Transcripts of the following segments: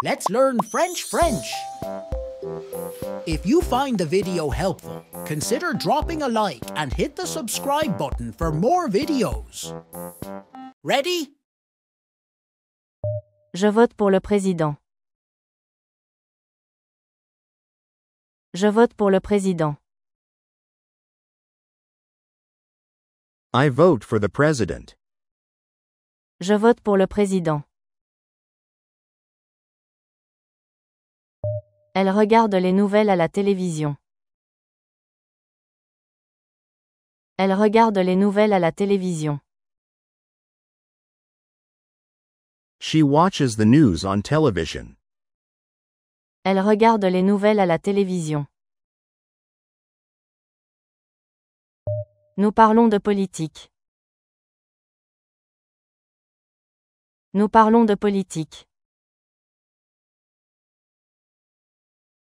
Let's learn French. If you find the video helpful, consider dropping a like and hit the subscribe button for more videos. Ready? Je vote pour le président. Je vote pour le président. I vote for the president. Je vote pour le président. Elle regarde les nouvelles à la télévision. Elle regarde les nouvelles à la télévision. She watches the news on television. Elle regarde les nouvelles à la télévision. Nous parlons de politique. Nous parlons de politique.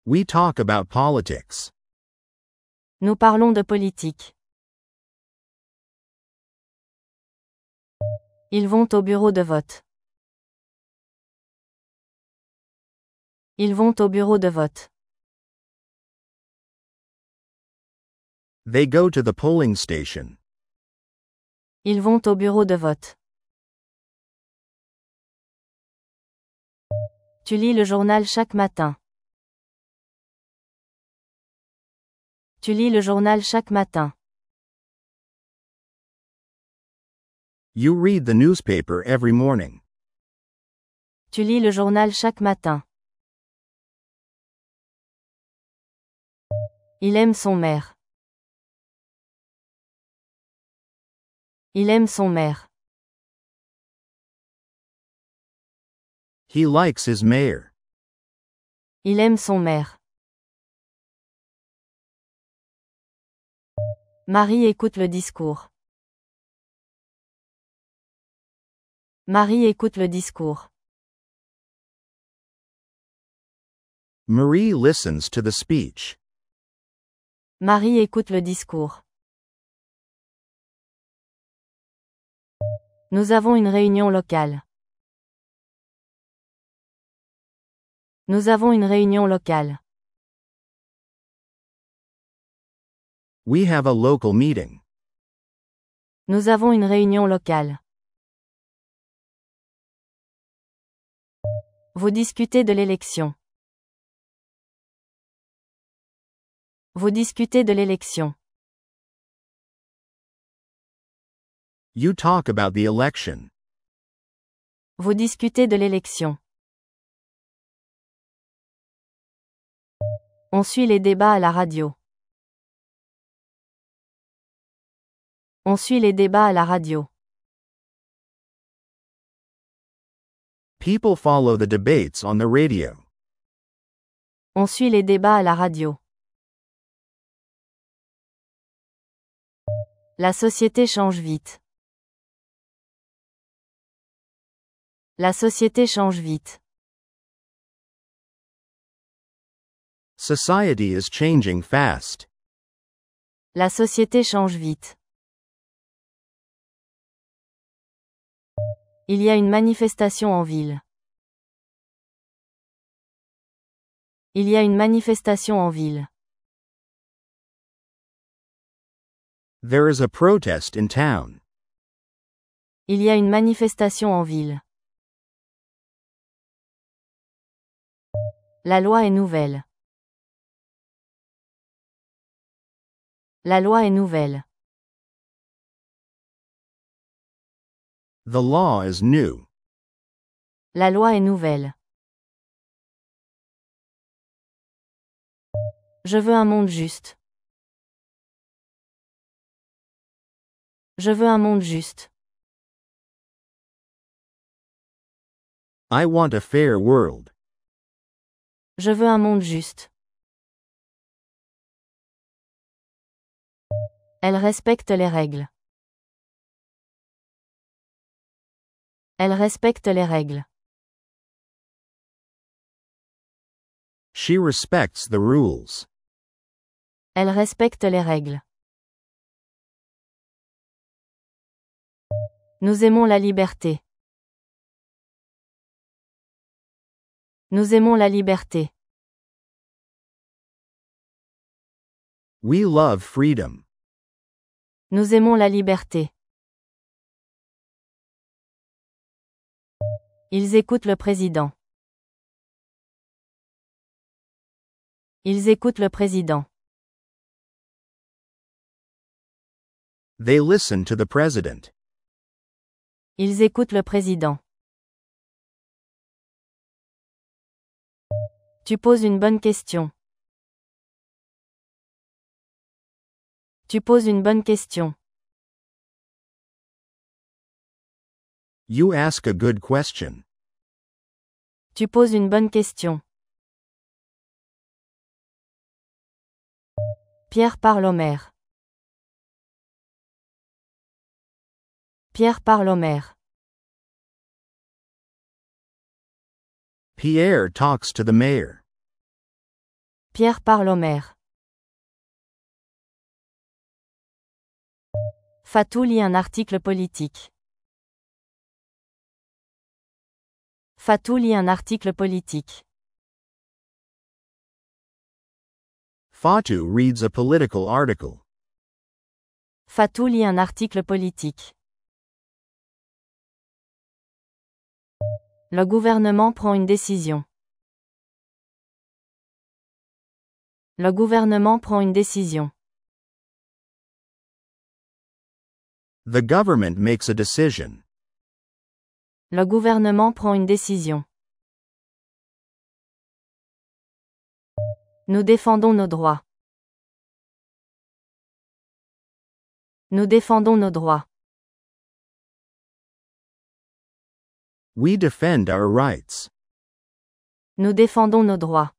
We talk about politics. Nous parlons de politique. Ils vont au bureau de vote. Ils vont au bureau de vote. They go to the polling station. Ils vont au bureau de vote. Tu lis le journal chaque matin. Tu lis le journal chaque matin. You read the newspaper every morning. Tu lis le journal chaque matin. Il aime son maire. Il aime son maire. He likes his mayor. Il aime son maire. Marie écoute le discours. Marie écoute le discours. Marie listens to the speech. Marie écoute le discours. Nous avons une réunion locale. Nous avons une réunion locale. We have a local meeting. Nous avons une réunion locale. Vous discutez de l'élection. Vous discutez de l'élection. You talk about the election. Vous discutez de l'élection. On suit les débats à la radio. On suit les débats à la radio. People follow the debates on the radio. On suit les débats à la radio. La société change vite. La société change vite. Society is changing fast. La société change vite. Il y a une manifestation en ville. Il y a une manifestation en ville. There is a protest in town. Il y a une manifestation en ville. La loi est nouvelle. La loi est nouvelle. The law is new. La loi est nouvelle. Je veux un monde juste. Je veux un monde juste. I want a fair world. Je veux un monde juste. Elle respecte les règles. Elle respecte les règles. She respects the rules. Elle respecte les règles. Nous aimons la liberté. Nous aimons la liberté. We love freedom. Nous aimons la liberté. Ils écoutent le président. Ils écoutent le président. They listen to the president. Ils écoutent le président. Tu poses une bonne question. Tu poses une bonne question. You ask a good question. Tu poses une bonne question. Pierre parle au maire. Pierre parle au maire. Pierre talks to the mayor. Pierre parle au maire. Fatou lit un article politique. Fatou lit un article politique. Fatou reads a political article. Fatou lit un article politique. Le gouvernement prend une décision. Le gouvernement prend une décision. The government makes a decision. Le gouvernement prend une décision. Nous défendons nos droits. Nous défendons nos droits. We defend our rights. Nous défendons nos droits.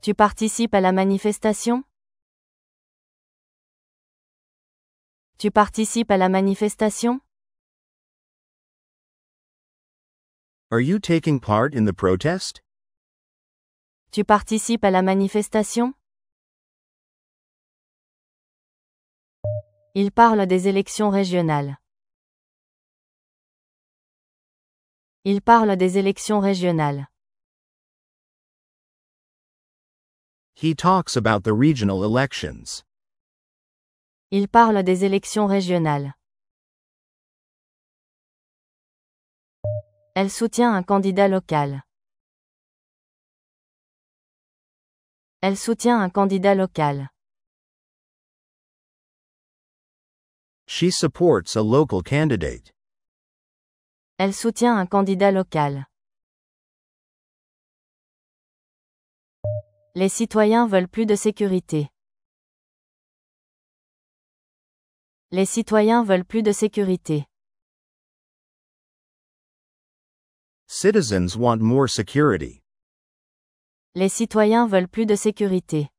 Tu participes à la manifestation? Tu participes à la manifestation? Are you taking part in the protest? Tu participes à la manifestation? Il parle des élections régionales. Il parle des élections régionales. He talks about the regional elections. Il parle des élections régionales. Elle soutient un candidat local. Elle soutient un candidat local. She supports a local candidate. Elle soutient un candidat local. Les citoyens veulent plus de sécurité. Les citoyens veulent plus de sécurité. Citizens want more security. Les citoyens veulent plus de sécurité.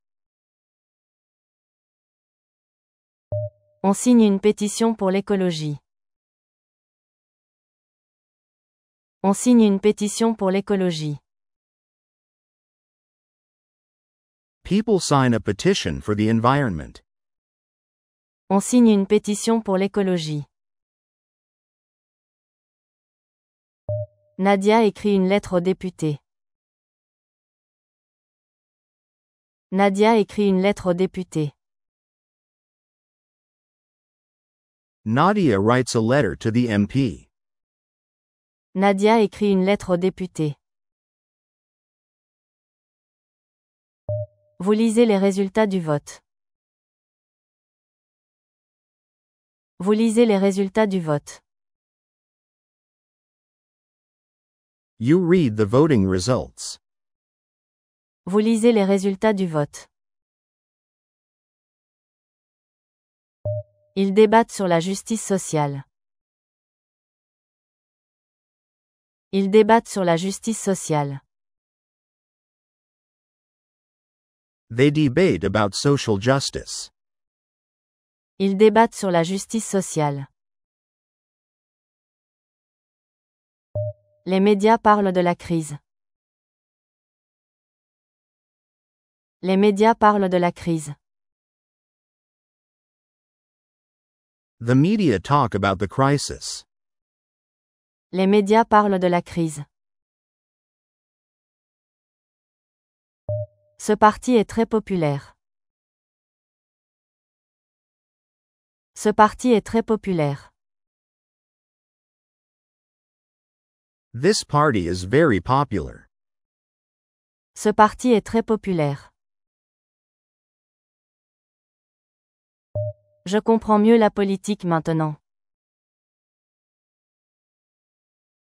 On signe une pétition pour l'écologie. On signe une pétition pour l'écologie. People sign a petition for the environment. On signe une pétition pour l'écologie. Nadia écrit une lettre au député. Nadia écrit une lettre au député. Nadia writes a letter to the MP. Nadia écrit une lettre au député. Vous lisez les résultats du vote. Vous lisez les résultats du vote. You read the voting results. Vous lisez les résultats du vote. Ils débattent sur la justice sociale. Ils débattent sur la justice sociale. They debate about social justice. Ils débattent sur la justice sociale. Les médias parlent de la crise. Les médias parlent de la crise. The media talk about the crisis. Les médias parlent de la crise. Ce parti est très populaire. Ce parti est très populaire. This party is very popular. Ce parti est très populaire. Je comprends mieux la politique maintenant.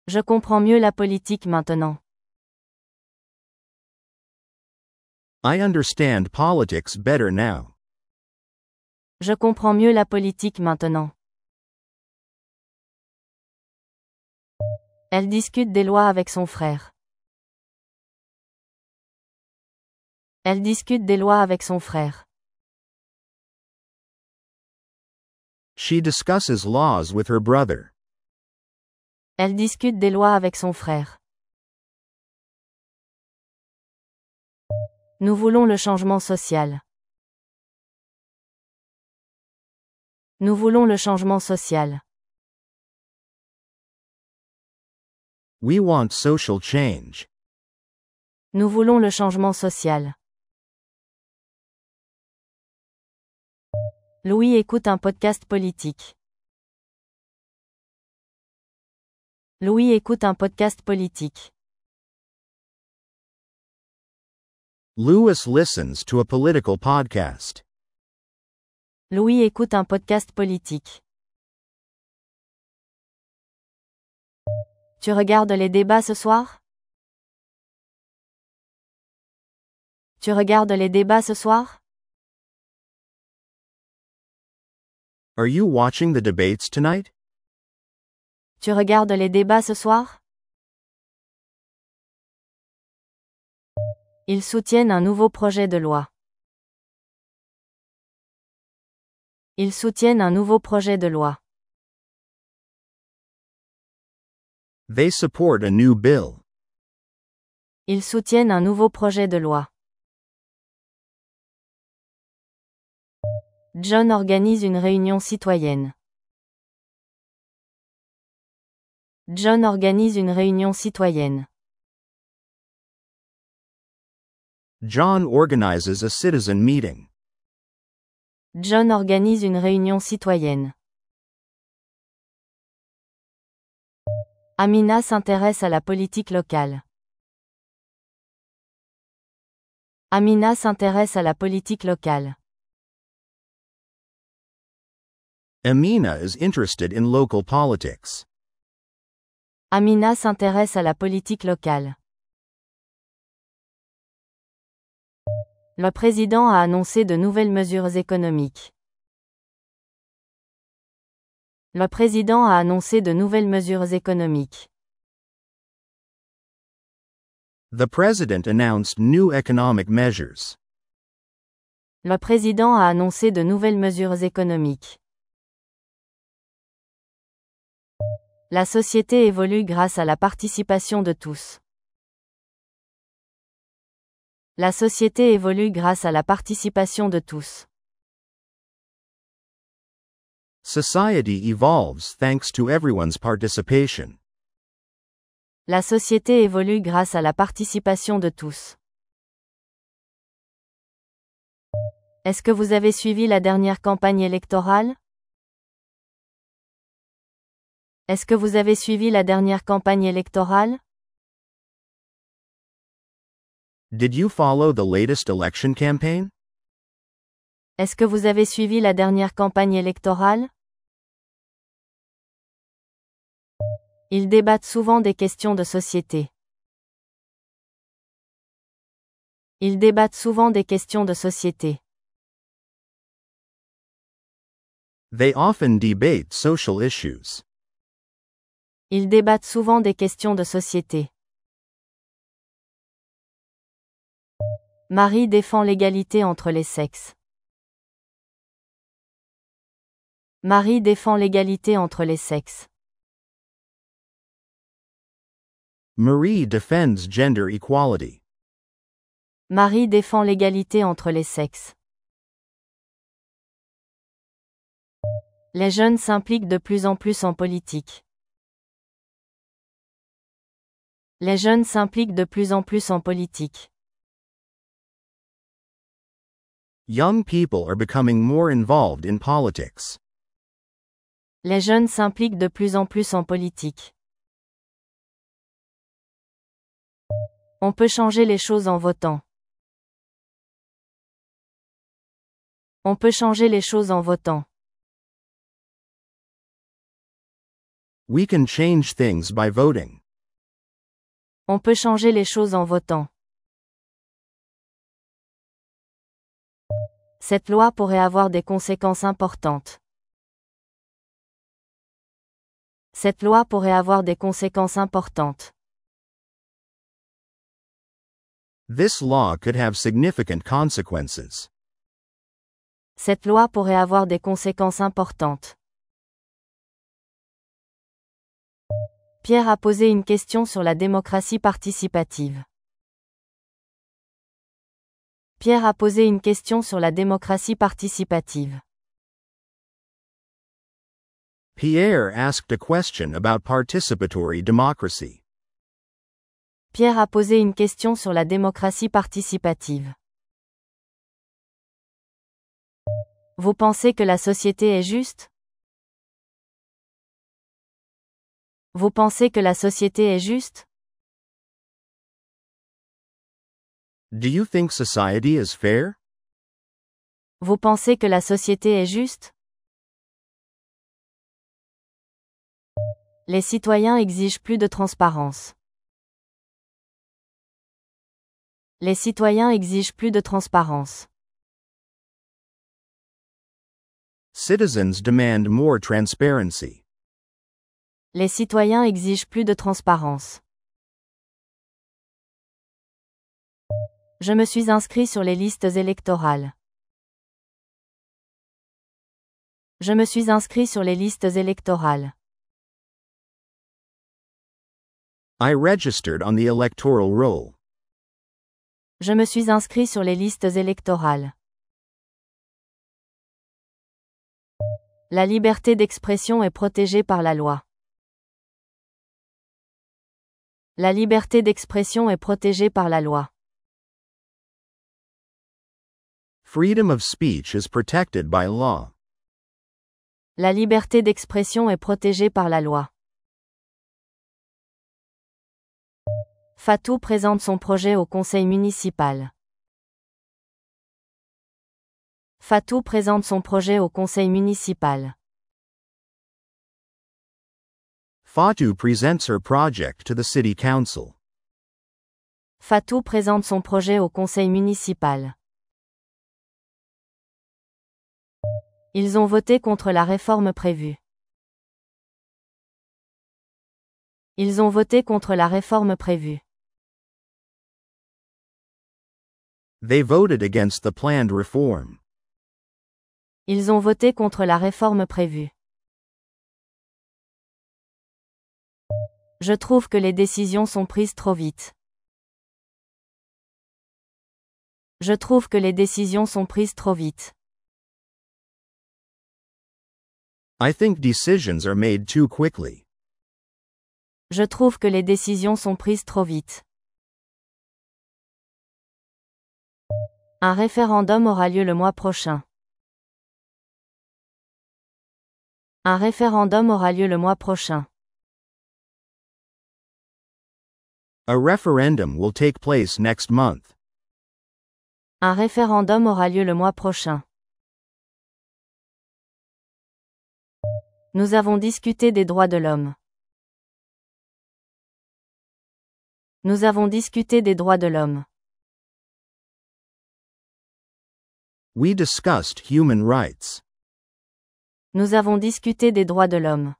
Je comprends mieux la politique maintenant. I understand politics better now. Je comprends mieux la politique maintenant. Elle discute des lois avec son frère. Elle discute des lois avec son frère. She discusses laws with her brother. Elle discute des lois avec son frère. Nous voulons le changement social. Nous voulons le changement social. We want social change. Nous voulons le changement social. Louis écoute un podcast politique. Louis écoute un podcast politique. Louis listens to a political podcast. Louis écoute un podcast politique. Tu regardes les débats ce soir? Tu regardes les débats ce soir? Are you watching the debates tonight? Tu regardes les débats ce soir? Ils soutiennent un nouveau projet de loi. Ils soutiennent un nouveau projet de loi. They support a new bill. Ils soutiennent un nouveau projet de loi. John organise une réunion citoyenne. John organise une réunion citoyenne. John organizes a citizen meeting. John organise une réunion citoyenne. Amina s'intéresse à la politique locale. Amina s'intéresse à la politique locale. Amina is interested in local politics. Amina s'intéresse à la politique locale. Le président a annoncé de nouvelles mesures économiques. Le président a annoncé de nouvelles mesures économiques. The president announced new economic measures. Le président a annoncé de nouvelles mesures économiques. La société évolue grâce à la participation de tous. La société évolue grâce à la participation de tous. Society evolves thanks to everyone's participation. La société évolue grâce à la participation de tous. Est-ce que vous avez suivi la dernière campagne électorale? Est-ce que vous avez suivi la dernière campagne électorale? Did you follow the latest election campaign? Est-ce que vous avez suivi la dernière campagne électorale? Ils débattent souvent des questions de société. Ils débattent souvent des questions de société. They often debate social issues. Ils débattent souvent des questions de société. Marie défend l'égalité entre les sexes. Marie défend l'égalité entre les sexes. Marie defends gender equality. Marie défend l'égalité entre les sexes. Les jeunes s'impliquent de plus en plus en politique. Les jeunes s'impliquent de plus en plus en politique. Young people are becoming more involved in politics. Les jeunes s'impliquent de plus en plus en politique. On peut changer les choses en votant. On peut changer les choses en votant. We can change things by voting. On peut changer les choses en votant. Cette loi pourrait avoir des conséquences importantes. Cette loi pourrait avoir des conséquences importantes. This law could have significant consequences. Cette loi pourrait avoir des conséquences importantes. Pierre a posé une question sur la démocratie participative. Pierre a posé une question sur la démocratie participative. Pierre asked a question about participatory democracy. Pierre a posé une question sur la démocratie participative. Vous pensez que la société est juste? Vous pensez que la société est juste? Do you think society is fair? Vous pensez que la société est juste? Les citoyens exigent plus de transparence. Les citoyens exigent plus de transparence. Citizens demand more transparency. Les citoyens exigent plus de transparence. Je me suis inscrit sur les listes électorales. Je me suis inscrit sur les listes électorales. I registered on the electoral roll. Je me suis inscrit sur les listes électorales. La liberté d'expression est protégée par la loi. La liberté d'expression est protégée par la loi. Freedom of speech is protected by law. La liberté d'expression est protégée par la loi. Fatou présente son projet au conseil municipal. Fatou présente son projet au conseil municipal. Fatou presents her project to the city council. Fatou présente son projet au conseil municipal. Ils ont voté contre la réforme prévue. Ils ont voté contre la réforme prévue. They voted against the planned reform. Ils ont voté contre la réforme prévue. Je trouve que les décisions sont prises trop vite. Je trouve que les décisions sont prises trop vite. I think decisions are made too quickly. Je trouve que les décisions sont prises trop vite. Un référendum aura lieu le mois prochain. Un référendum aura lieu le mois prochain. A referendum will take place next month. Un référendum aura lieu le mois prochain. Nous avons discuté des droits de l'homme. Nous avons discuté des droits de l'homme. We discussed human rights. Nous avons discuté des droits de l'homme.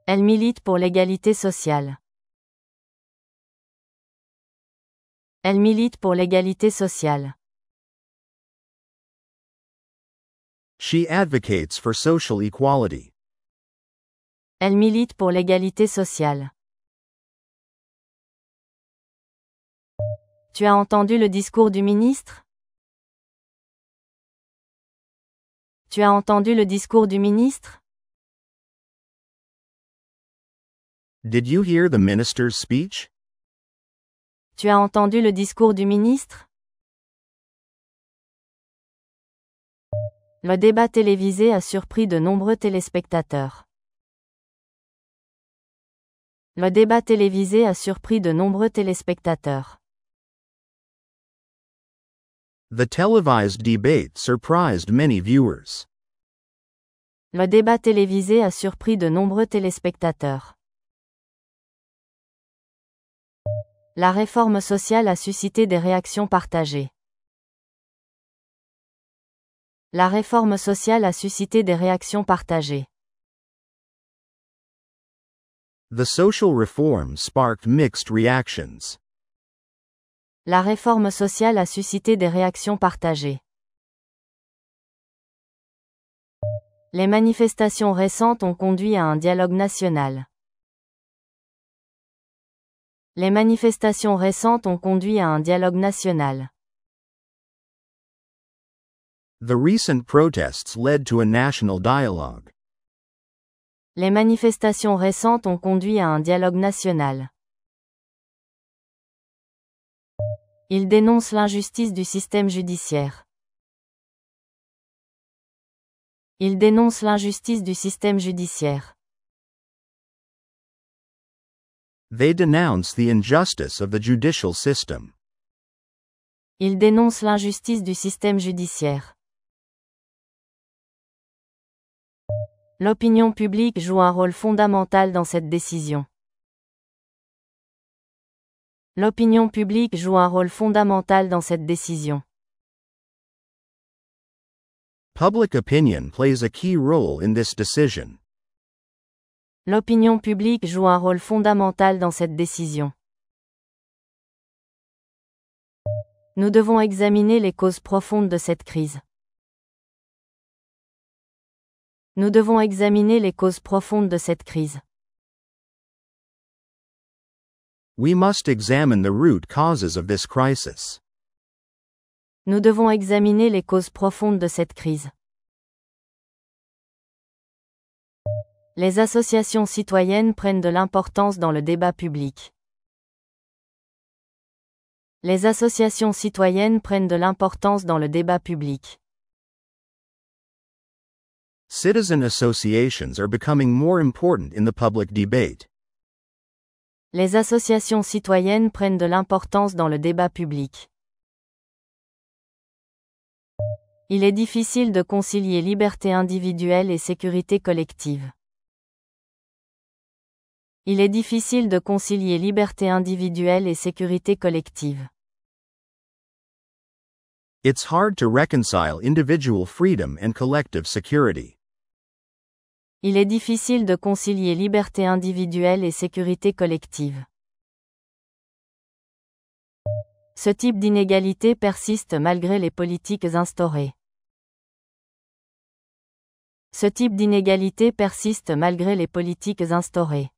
Elle milite pour l'égalité sociale. Elle milite pour l'égalité sociale. She advocates for social equality. Elle milite pour l'égalité sociale. Tu as entendu le discours du ministre? Tu as entendu le discours du ministre? Did you hear the minister's speech? Tu as entendu le discours du ministre? Le débat télévisé a surpris de nombreux téléspectateurs. Le débat télévisé a surpris de nombreux téléspectateurs. The televised debate surprised many viewers. Le débat télévisé a surpris de nombreux téléspectateurs. La réforme sociale a suscité des réactions partagées. La réforme sociale a suscité des réactions partagées. The social reform sparked mixed reactions. La réforme sociale a suscité des réactions partagées. Les manifestations récentes ont conduit à un dialogue national. Les manifestations récentes ont conduit à un dialogue national. The recent protests led to a national dialogue. Les manifestations récentes ont conduit à un dialogue national. Ils dénoncent l'injustice du système judiciaire. Ils dénoncent l'injustice du système judiciaire. They denounce the injustice of the judicial system. Ils dénoncent l'injustice du système judiciaire. L'opinion publique joue un rôle fondamental dans cette décision. L'opinion publique joue un rôle fondamental dans cette décision. Public opinion plays a key role in this decision. L'opinion publique joue un rôle fondamental dans cette décision. Nous devons examiner les causes profondes de cette crise. Nous devons examiner les causes profondes de cette crise. We must examine the root causes of this crisis. Nous devons examiner les causes profondes de cette crise. Les associations citoyennes prennent de l'importance dans le débat public. Les associations citoyennes prennent de l'importance dans le débat public. Citizen associations are becoming more important in the public debate. Les associations citoyennes prennent de l'importance dans le débat public. Il est difficile de concilier liberté individuelle et sécurité collective. Il est difficile de concilier liberté individuelle et sécurité collective. It's hard to reconcile individual freedom and collective security. Il est difficile de concilier liberté individuelle et sécurité collective. Ce type d'inégalité persiste malgré les politiques instaurées. Ce type d'inégalité persiste malgré les politiques instaurées.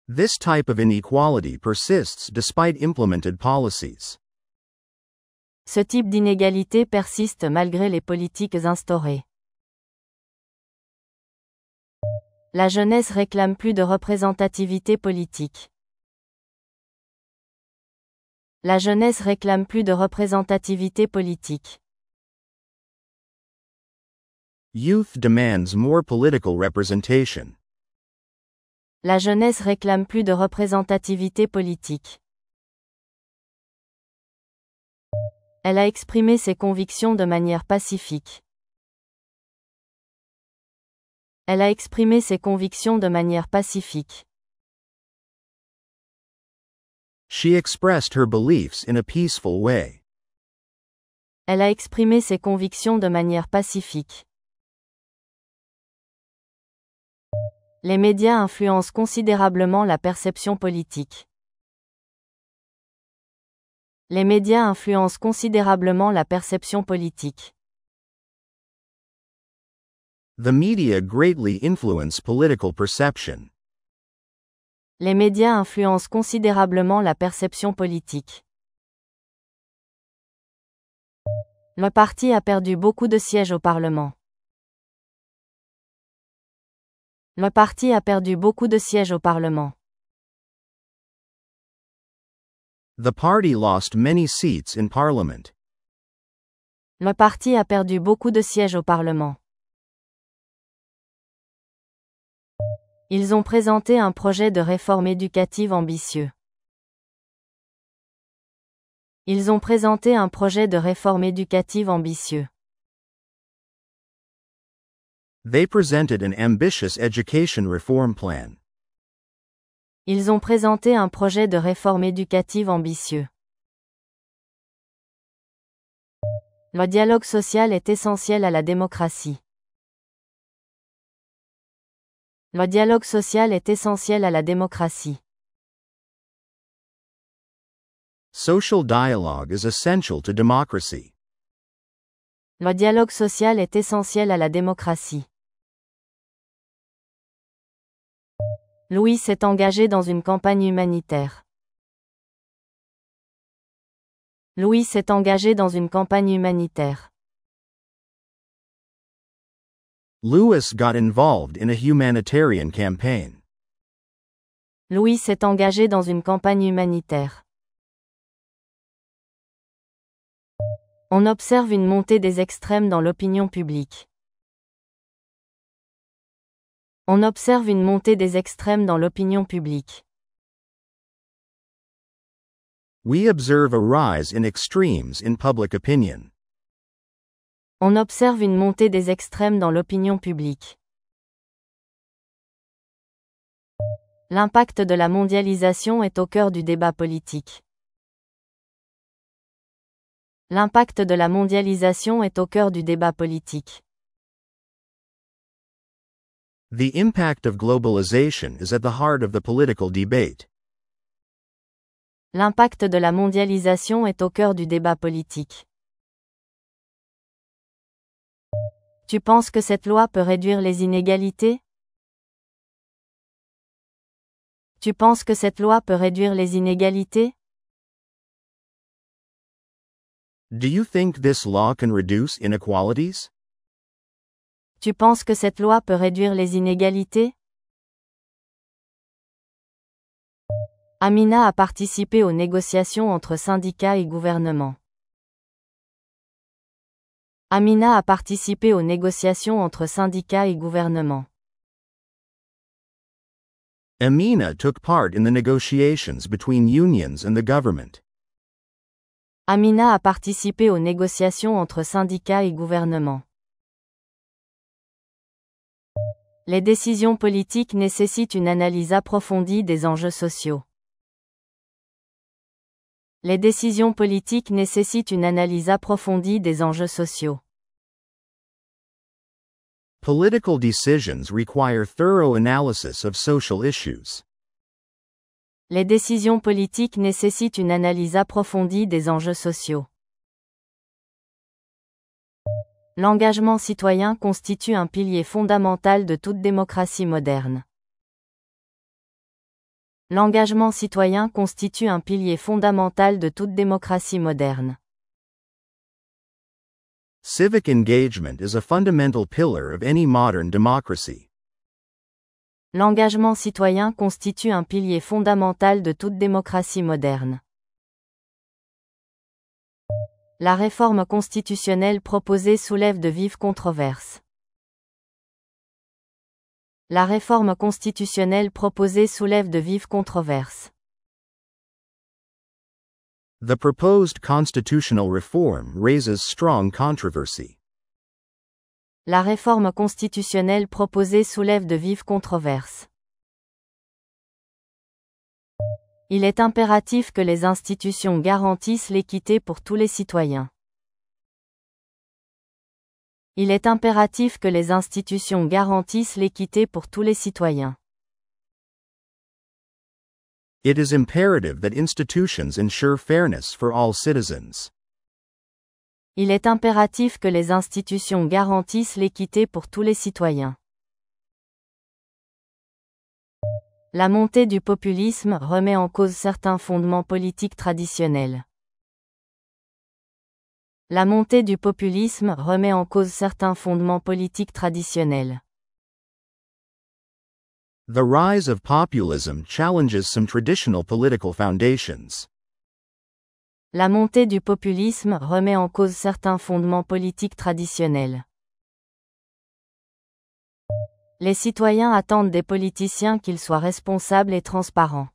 This type of inequality persists despite implemented policies. Ce type d'inégalité persiste malgré les politiques instaurées. La jeunesse réclame plus de représentativité politique. La jeunesse réclame plus de représentativité politique. Youth demands more political representation. La jeunesse réclame plus de représentativité politique. Elle a exprimé ses convictions de manière pacifique. Elle a exprimé ses convictions de manière pacifique. She expressed her beliefs in a peaceful way. Elle a exprimé ses convictions de manière pacifique. Les médias influencent considérablement la perception politique. Les médias influencent considérablement la perception politique. The media greatly influence political perception. Les médias influencent considérablement la perception politique. Le parti a perdu beaucoup de sièges au Parlement. Le parti a perdu beaucoup de sièges au Parlement. The party lost many seats in Parliament. Le parti a perdu beaucoup de sièges au Parlement. Ils ont présenté un projet de réforme éducative ambitieux. Ils ont présenté un projet de réforme éducative ambitieux. They presented an ambitious education reform plan. Ils ont présenté un projet de réforme éducative ambitieux. Le dialogue social est essentiel à la démocratie. Le dialogue social est essentiel à la démocratie. Social dialogue is essential to democracy. Le dialogue social est essentiel à la démocratie. Louis s'est engagé dans une campagne humanitaire. Louis s'est engagé dans une campagne humanitaire. Louis got involved in a humanitarian campaign. Louis s'est engagé dans une campagne humanitaire. On observe une montée des extrêmes dans l'opinion publique. On observe une montée des extrêmes dans l'opinion publique. We observe a rise in extremes in public opinion. On observe une montée des extrêmes dans l'opinion publique. L'impact de la mondialisation est au cœur du débat politique. L'impact de la mondialisation est au cœur du débat politique. The impact of globalization is at the heart of the political debate. L'impact de la mondialisation est au cœur du débat politique. Tu penses que cette loi peut réduire les inégalités? Tu penses que cette loi peut réduire les inégalités? Do you think this law can reduce inequalities? Tu penses que cette loi peut réduire les inégalités? Amina a participé aux négociations entre syndicats et gouvernement. Amina a participé aux négociations entre syndicats et gouvernement. Amina took part in the negotiations between unions and the government. Amina a participé aux négociations entre syndicats et gouvernement. Les décisions politiques nécessitent une analyse approfondie des enjeux sociaux. Les décisions politiques nécessitent une analyse approfondie des enjeux sociaux. Political decisions require thorough analysis of social issues. Les décisions politiques nécessitent une analyse approfondie des enjeux sociaux. L'engagement citoyen constitue un pilier fondamental de toute démocratie moderne. L'engagement citoyen constitue un pilier fondamental de toute démocratie moderne. Civic engagement is a fundamental pillar of any modern democracy. L'engagement citoyen constitue un pilier fondamental de toute démocratie moderne. La réforme constitutionnelle proposée soulève de vives controverses. La réforme constitutionnelle proposée soulève de vives controverses. The proposed constitutional reform raises strong controversy. La réforme constitutionnelle proposée soulève de vives controverses. Il est impératif que les institutions garantissent l'équité pour tous les citoyens. Il est impératif que les institutions garantissent l'équité pour tous les citoyens. It is imperative that institutions ensure fairness for all citizens. Il est impératif que les institutions garantissent l'équité pour tous les citoyens. La montée du populisme remet en cause certains fondements politiques traditionnels. La montée du populisme remet en cause certains fondements politiques traditionnels. The rise of populism challenges some traditional political foundations. La montée du populisme remet en cause certains fondements politiques traditionnels. Les citoyens attendent des politiciens qu'ils soient responsables et transparents.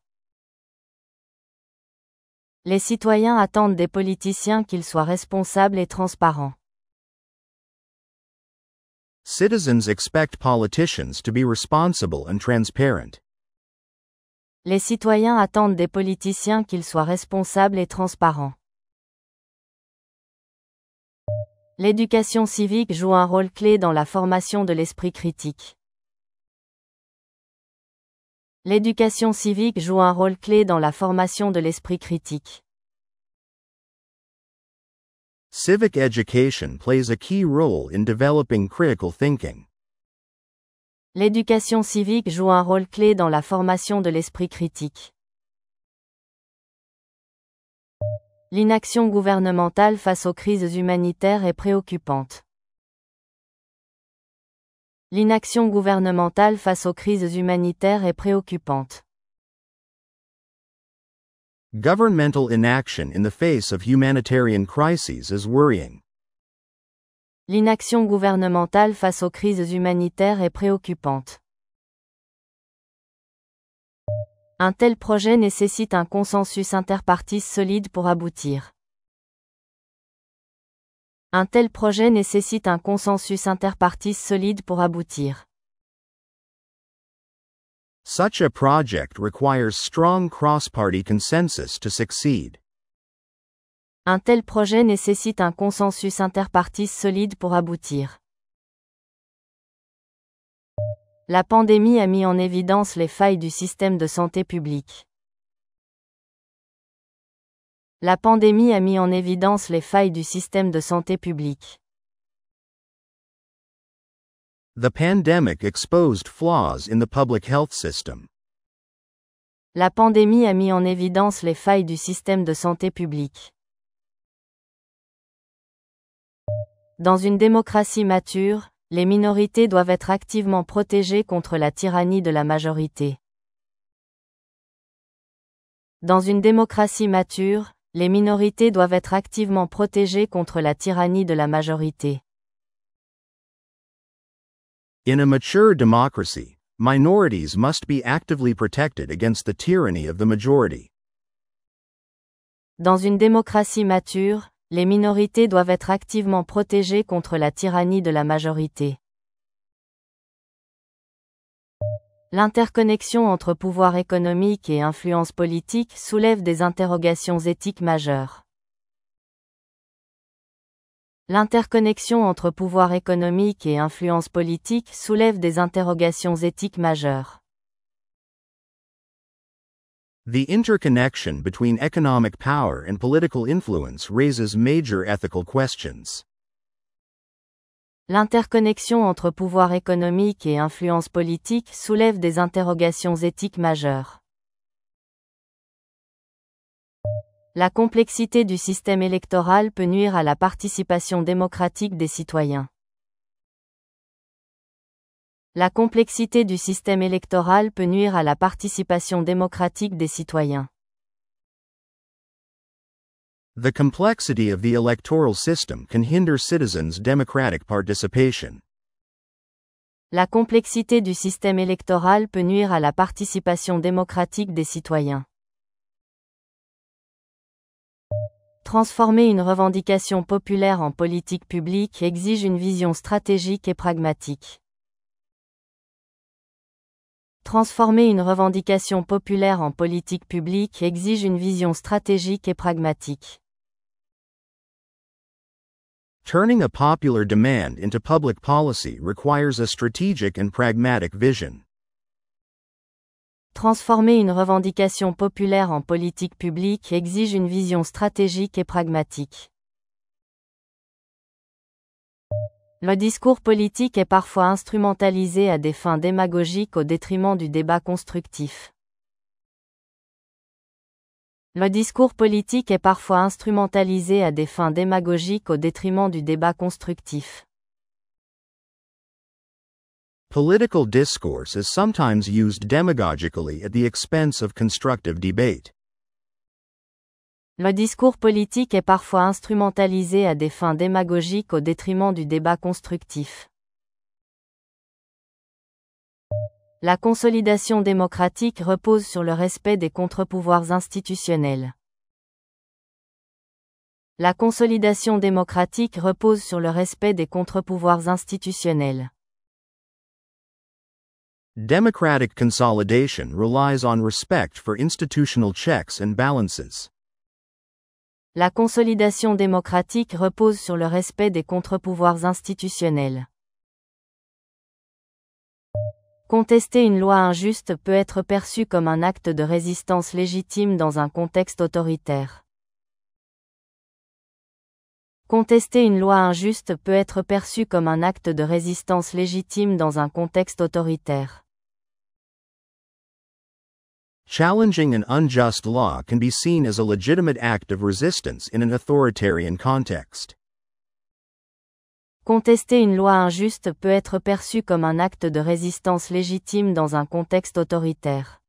Les citoyens attendent des politiciens qu'ils soient responsables et transparents. Citizens expect politicians to be responsible and transparent. Les citoyens attendent des politiciens qu'ils soient responsables et transparents. L'éducation civique joue un rôle clé dans la formation de l'esprit critique. L'éducation civique joue un rôle clé dans la formation de l'esprit critique. Civic education plays a key role in developing critical thinking. L'éducation civique joue un rôle clé dans la formation de l'esprit critique. L'inaction gouvernementale face aux crises humanitaires est préoccupante. L'inaction gouvernementale face aux crises humanitaires est préoccupante. Governmental inaction in the face of humanitarian crises is worrying. L'inaction gouvernementale face aux crises humanitaires est préoccupante. Un tel projet nécessite un consensus interpartite solide pour aboutir. Un tel projet nécessite un consensus interpartite solide pour aboutir. Such a project requires strong cross-party consensus to succeed. Un tel projet nécessite un consensus interpartite solide pour aboutir. La pandémie a mis en évidence les failles du système de santé publique. La pandémie a mis en évidence les failles du système de santé publique. The pandemic exposed flaws in the public health system. La pandémie a mis en évidence les failles du système de santé publique. Dans une démocratie mature, les minorités doivent être activement protégées contre la tyrannie de la majorité. Dans une démocratie mature, les minorités doivent être activement protégées contre la tyrannie de la majorité. In a mature democracy, minorities must be actively protected against the tyranny of the majority. Dans une démocratie mature, les minorités doivent être activement protégées contre la tyrannie de la majorité. L'interconnexion entre pouvoir économique et influence politique soulève des interrogations éthiques majeures. L'interconnexion entre pouvoir économique et influence politique soulève des interrogations éthiques majeures. The interconnection between economic power and political influence raises major ethical questions. L'interconnexion entre pouvoir économique et influence politique soulève des interrogations éthiques majeures. La complexité du système électoral peut nuire à la participation démocratique des citoyens. La complexité du système électoral peut nuire à la participation démocratique des citoyens. The complexity of the electoral system can hinder citizens' democratic participation. La complexité du système électoral peut nuire à la participation démocratique des citoyens. Transformer une revendication populaire en politique publique exige une vision stratégique et pragmatique. Transformer une revendication populaire en politique publique exige une vision stratégique et pragmatique. Turning a popular demand into public policy requires a strategic and pragmatic vision. Transformer une revendication populaire en politique publique exige une vision stratégique et pragmatique. Le discours politique est parfois instrumentalisé à des fins démagogiques au détriment du débat constructif. Le discours politique est parfois instrumentalisé à des fins démagogiques au détriment du débat constructif. Political discourse is sometimes used demagogically at the expense of constructive debate. Le discours politique est parfois instrumentalisé à des fins démagogiques au détriment du débat constructif. La consolidation démocratique repose sur le respect des contre-pouvoirs institutionnels. La consolidation démocratique repose sur le respect des contre-pouvoirs institutionnels. Democratic consolidation relies on respect for institutional checks and balances. La consolidation démocratique repose sur le respect des contre-pouvoirs institutionnels. Contester une loi injuste peut être perçu comme un acte de résistance légitime dans un contexte autoritaire. Contester une loi injuste peut être perçu comme un acte de résistance légitime dans un contexte autoritaire. Challenging an unjust law can be seen as a legitimate act of resistance in an authoritarian context. Contester une loi injuste peut être perçu comme un acte de résistance légitime dans un contexte autoritaire.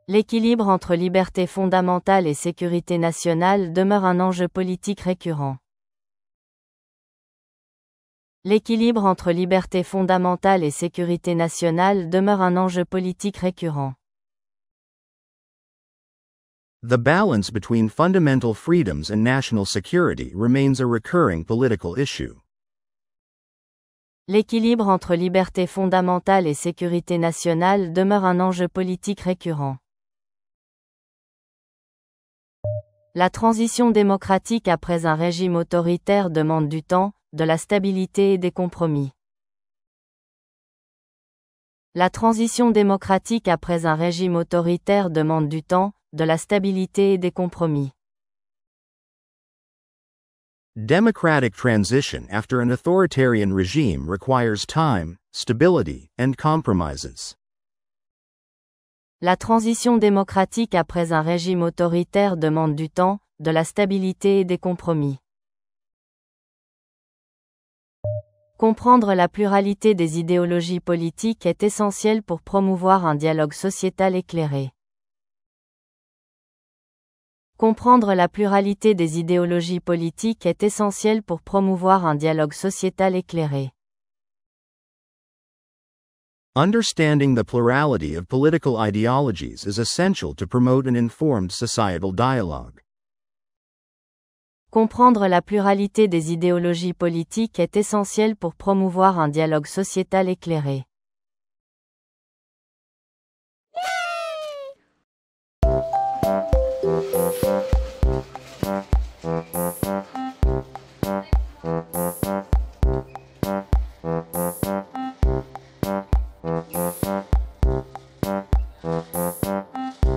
L'équilibre entre liberté fondamentale et sécurité nationale demeure un enjeu politique récurrent. L'équilibre entre liberté fondamentale et sécurité nationale demeure un enjeu politique récurrent. The balance between fundamental freedoms and national security remains a recurring political issue. L'équilibre entre liberté fondamentale et sécurité nationale demeure un enjeu politique récurrent. La transition démocratique après un régime autoritaire demande du temps, de la stabilité et des compromis. La transition démocratique après un régime autoritaire demande du temps, de la stabilité et des compromis. Democratic transition after an authoritarian regime requires time, stability, and compromises. La transition démocratique après un régime autoritaire demande du temps, de la stabilité et des compromis. Comprendre la pluralité des idéologies politiques est essentiel pour promouvoir un dialogue sociétal éclairé. Comprendre la pluralité des idéologies politiques est essentiel pour promouvoir un dialogue sociétal éclairé. Understanding the plurality of political ideologies is essential to promote an informed societal dialogue. Comprendre la pluralité des idéologies politiques est essentiel pour promouvoir un dialogue sociétal éclairé.